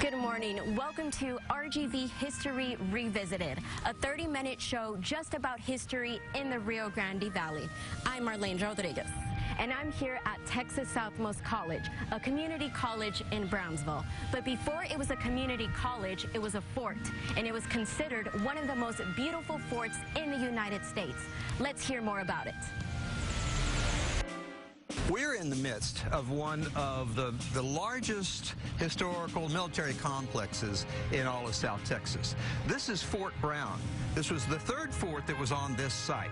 Good morning. Welcome to RGV History Revisited, a 30-minute show just about history in the Rio Grande Valley. I'm Marlene Rodriguez, and I'm here at Texas Southmost College, a community college in Brownsville. But before it was a community college, it was a fort, and it was considered one of the most beautiful forts in the United States. Let's hear more about it. We're in the midst of one of the largest historical military complexes in all of South Texas. This is Fort Brown. This was the third fort that was on this site.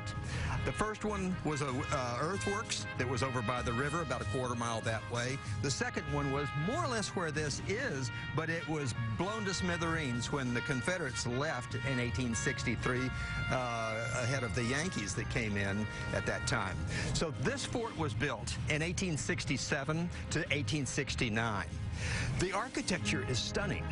The first one was earthworks that was over by the river, about a quarter mile that way. The second one was more or less where this is, but it was blown to smithereens when the Confederates left in 1863 ahead of the Yankees that came in at that time. So this fort was built in 1867 to 1869. The architecture is stunning.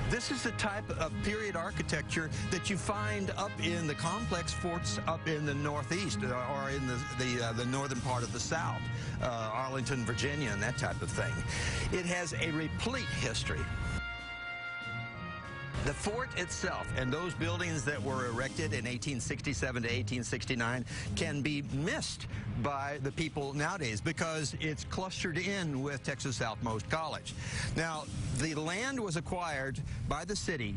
This is the type of period architecture that you find up in the complex forts up in the Northeast or in the northern part of the South, Arlington, Virginia, and that type of thing. It has a replete history. The fort itself and those buildings that were erected in 1867 to 1869 can be missed by the people nowadays because it's clustered in with Texas Southmost College. Now, the land was acquired by the city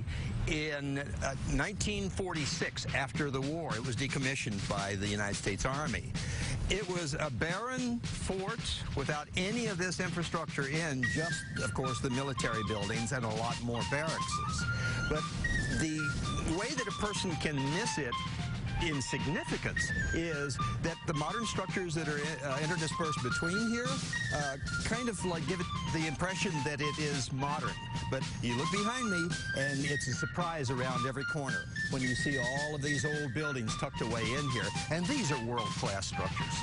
in 1946 after the war. It was decommissioned by the United States Army. It was a barren fort without any of this infrastructure in, just, of course, the military buildings and a lot more barracks. But the way that a person can miss it in significance is that the modern structures that are interdispersed between here kind of like give it the impression that it is modern. But you look behind me and it's a surprise around every corner when you see all of these old buildings tucked away in here. And these are world-class structures.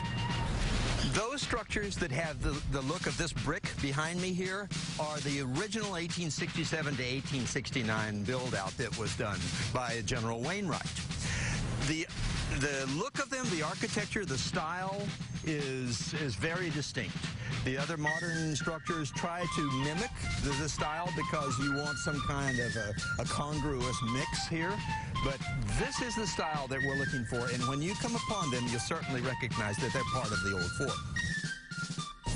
Those structures that have the look of this brick behind me here are the original 1867 to 1869 build-out that was done by General Wainwright. The look of them, the architecture, the style is very distinct. The other modern structures try to mimic the style because you want some kind of a congruous mix here. But this is the style that we're looking for, and when you come upon them, you'll certainly recognize that they're part of the old fort.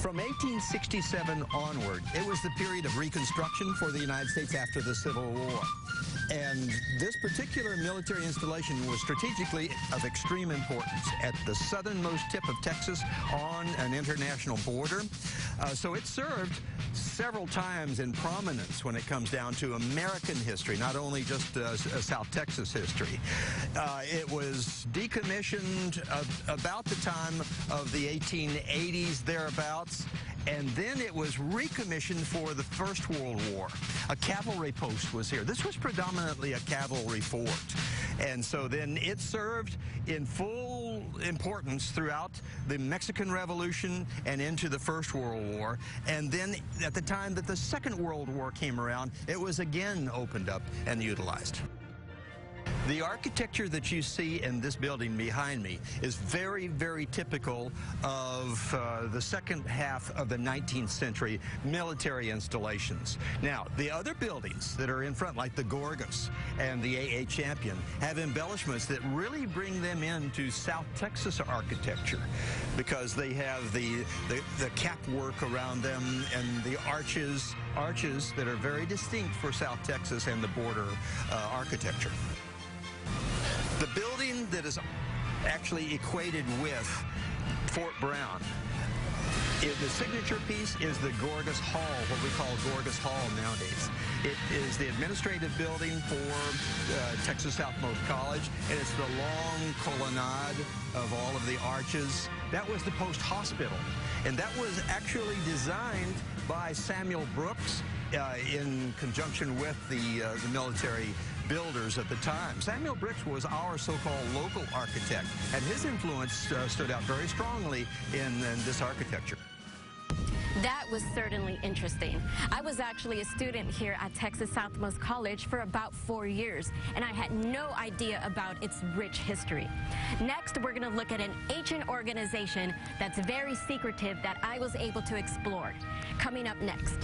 From 1867 onward, it was the period of Reconstruction for the United States after the Civil War. And this particular military installation was strategically of extreme importance at the southernmost tip of Texas on an international border. So it served several times in prominence when it comes down to American history, not only just South Texas history. It was decommissioned about the time of the 1880s, thereabouts. And then it was recommissioned for the First World War. A cavalry post was here. This was predominantly a cavalry fort. And so then it served in full importance throughout the Mexican Revolution and into the First World War. And then at the time that the Second World War came around, it was again opened up and utilized. The architecture that you see in this building behind me is very, very typical of the second half of the 19th century military installations. Now, the other buildings that are in front, like the Gorgas and the AA Champion, have embellishments that really bring them into South Texas architecture because they have the cap work around them and the arches that are very distinct for South Texas and the border architecture. The building that is actually equated with Fort Brown, the signature piece is the Gorgas Hall, what we call Gorgas Hall nowadays. It is the administrative building for Texas Southmost College, and it's the long colonnade of all of the arches. That was the post hospital, and that was actually designed by Samuel Brooks in conjunction with the military builders at the time. Samuel Brooks was our so-called local architect, and his influence stood out very strongly in this architecture. That was certainly interesting. I was actually a student here at Texas Southmost College for about 4 years, and I had no idea about its rich history. Next, we're going to look at an ancient organization that's very secretive that I was able to explore. Coming up next.